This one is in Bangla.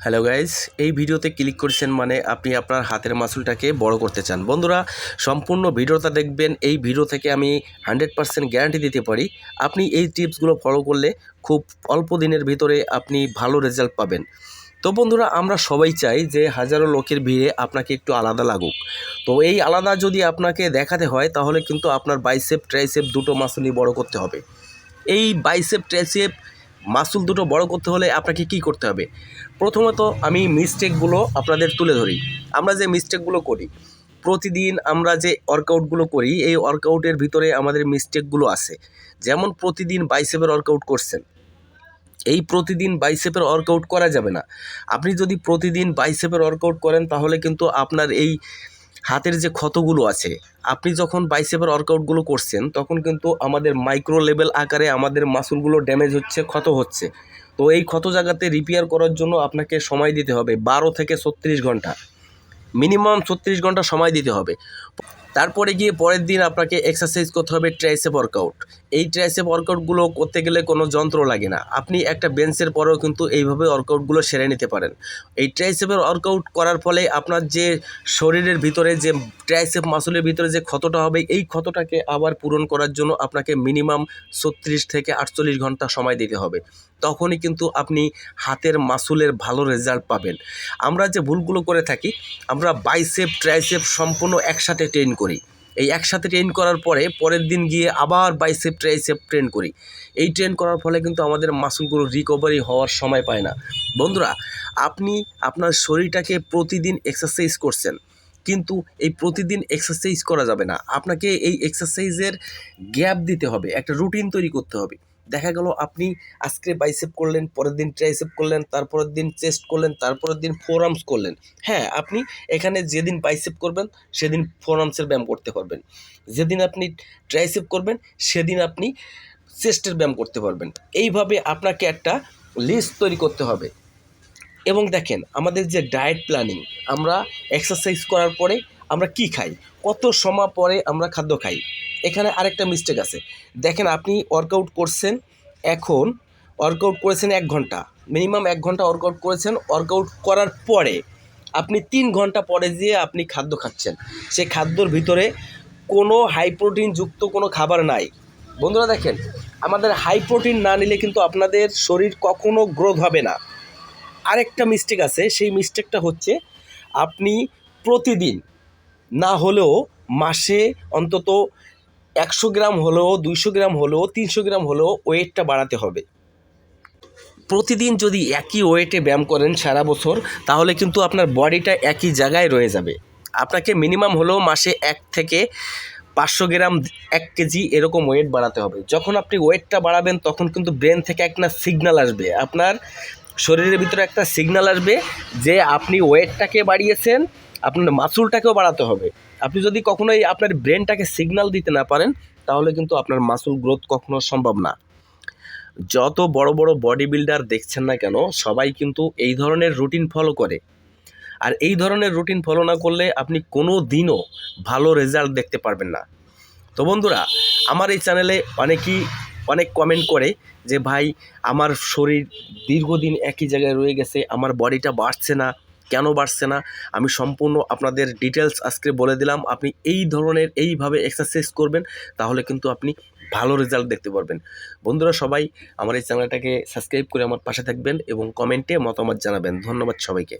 হ্যালো গাইজ, এই ভিডিওতে ক্লিক করেছেন মানে আপনি আপনার হাতের মাসুলটাকে বড় করতে চান। বন্ধুরা, সম্পূর্ণ ভিডিওটা দেখবেন। এই ভিডিও থেকে আমি 100% গ্যারান্টি দিতে পারি আপনি এই টিপসগুলো ফলো করলে খুব অল্প দিনের ভিতরে আপনি ভালো রেজাল্ট পাবেন। তো বন্ধুরা, আমরা সবাই চাই যে হাজারো লোকের ভিড়ে আপনাকে একটু আলাদা লাগুক। তো এই আলাদা যদি আপনাকে দেখাতে হয় তাহলে কিন্তু আপনার বাইসেপ ট্রাইসেপ দুটো মাসুলই বড় করতে হবে। এই বাইসেপ ট্রাইসেপ মাসুল দুটো বড় করতে হলে আপনাকে কি করতে হবে? প্রথমত আমি মিস্টেকগুলো আপনাদের তুলে ধরি। আমরা যে মিস্টেকগুলো করি প্রতিদিন, আমরা যে ওয়ার্কআউটগুলো করি, এই ওয়ার্কআউটের ভিতরে আমাদের মিস্টেকগুলো আছে। যেমন প্রতিদিন বাইসেপের ওয়ার্কআউট করছেন, এই প্রতিদিন বাইসেপের ওয়ার্কআউট করা যাবে না। আপনি যদি প্রতিদিন বাইসেপের ওয়ার্কআউট করেন তাহলে কিন্তু আপনার এই হাতের যে ক্ষতগুলো আছে, আপনি যখন বাইসেপের ওয়ার্কআউটগুলো করছেন তখন কিন্তু আমাদের মাইক্রো লেভেল আকারে আমাদের মাসুলগুলো ড্যামেজ হচ্ছে, ক্ষত হচ্ছে। তো এই ক্ষত জায়গাতে রিপেয়ার করার জন্য আপনাকে সময় দিতে হবে 12 থেকে 36 ঘন্টা, মিনিমাম 36 ঘন্টা সময় দিতে হবে। তারপরে গিয়ে পরের দিন আপনাকে এক্সারসাইজ করতে হবে ট্রাইসেপ ওয়ার্কআউট। এই ট্রাইসেপ ওয়ার্কআউটগুলো করতে গেলে কোনো যন্ত্র লাগে না, আপনি একটা বেঞ্চের পরেও কিন্তু এইভাবে ওয়ার্কআউটগুলো সেরে নিতে পারেন। এই ট্রাইসেপের ওয়ার্কআউট করার ফলে আপনার যে শরীরের ভিতরে যে ট্রাইসেপ মাসুলের ভিতরে যে ক্ষতটা হবে, এই ক্ষতটাকে আবার পূরণ করার জন্য আপনাকে মিনিমাম 36 থেকে 48 ঘন্টা সময় দিতে হবে। তখনই কিন্তু আপনি হাতের মাসুলের ভালো রেজাল্ট পাবেন। আমরা যে ভুলগুলো করে থাকি, আমরা বাইসেপ ট্রাইসেপ সম্পূর্ণ একসাথে ট্রেন করি। এই একসাথে ট্রেন করার পরে পরের দিন গিয়ে আবার বাইসেপ ট্রাইসেপ ট্রেন করি। এই ট্রেন করার ফলে কিন্তু আমাদের মাসুলগুলো রিকভারি হওয়ার সময় পায় না। বন্ধুরা, আপনি আপনার শরীরটাকে প্রতিদিন এক্সারসাইজ করছেন, কিন্তু এই প্রতিদিন এক্সারসাইজ করা যাবে না। আপনাকে এই এক্সারসাইজের গ্যাপ দিতে হবে, একটা রুটিন তৈরি করতে হবে। দেখা গেল আপনি আজকে বাইসেপ করলেন, পরের দিন ট্রাইসেপ করলেন, তারপরের দিন চেস্ট করলেন, তারপরের দিন ফোর আর্মস করলেন। হ্যাঁ, আপনি এখানে যেদিন বাইসেপ করবেন সেদিন ফোর আর্মসের ব্যায়াম করতে পারবেন, যেদিন আপনি ট্রাইসেপ করবেন সেদিন আপনি চেস্টের ব্যায়াম করতে পারবেন। এইভাবে আপনাকে একটা লিস্ট তৈরি করতে হবে। এবং দেখেন, আমাদের যে ডায়েট প্ল্যানিং, আমরা এক্সারসাইজ করার পরে আমরা কি খাই, কত সময় পরে আমরা খাদ্য খাই, এখানে আরেকটা মিস্টেক আছে। দেখেন, আপনি ওয়ার্কআউট করছেন, এখন ওয়ার্কআউট করেছেন 1 ঘন্টা, মিনিমাম 1 ঘন্টা ওয়ার্কআউট করেছেন। ওয়ার্কআউট করার পরে আপনি 3 ঘন্টা পরে যেয়ে আপনি খাদ্য খাচ্ছেন, সেই খাদ্যর ভিতরে কোনো হাই প্রোটিনযুক্ত কোনো খাবার নাই। বন্ধুরা দেখেন, আমাদের হাই প্রোটিন না নিলে কিন্তু আপনাদের শরীর কখনো গ্রোথ হবে না। আরেকটা মিস্টেক আছে, সেই মিস্টেকটা হচ্ছে আপনি প্রতিদিন না হলেও মাসে অন্তত 100 গ্রাম হলেও, 200 গ্রাম হলেও, 300 গ্রাম হলেও ওয়েটটা বাড়াতে হবে। প্রতিদিন যদি একই ওয়েটে ব্যায়াম করেন সারা বছর, তাহলে কিন্তু আপনার বডিটা একই জায়গায় রয়ে যাবে। আপনাকে মিনিমাম হলেও মাসে 1 থেকে 500 গ্রাম, 1 কেজি এরকম ওয়েট বাড়াতে হবে। যখন আপনি ওয়েটটা বাড়াবেন তখন কিন্তু ব্রেন থেকে একটা সিগন্যাল আসবে, আপনার শরীরের ভিতরে একটা সিগন্যাল আসবে যে আপনি ওয়েটটাকে বাড়িয়েছেন, আপনার মাসুলটাকেও বাড়াতে হবে। আপনি যদি কখনোই আপনার ব্রেনটাকে সিগন্যাল দিতে না পারেন তাহলে কিন্তু আপনার মাসুল গ্রোথ কখনো সম্ভব না। যত বড় বড় বডি বিল্ডার দেখছেন না কেন, সবাই কিন্তু এই ধরনের রুটিন ফলো করে। আর এই ধরনের রুটিন ফলো না করলে আপনি কোনো দিনও ভালো রেজাল্ট দেখতে পারবেন না। তো বন্ধুরা, আমার এই চ্যানেলে অনেক কমেন্ট করে যে ভাই, আমার শরীর দীর্ঘদিন একই জায়গায় রয়ে গেছে, আমার বডিটা বাড়ছে না, কেন বাড়ছে না? আমি সম্পূর্ণ আপনাদের ডিটেলস আজকে বলে দিলাম। আপনি এই ধরনের এইভাবে এক্সারসাইজ করবেন, তাহলে কিন্তু আপনি ভালো রেজাল্ট দেখতে পারবেন। বন্ধুরা, সবাই আমার এই চ্যানেলটাকে সাবস্ক্রাইব করে আমার পাশে থাকবেন এবং কমেন্টে মতামত জানাবেন। ধন্যবাদ সবাইকে।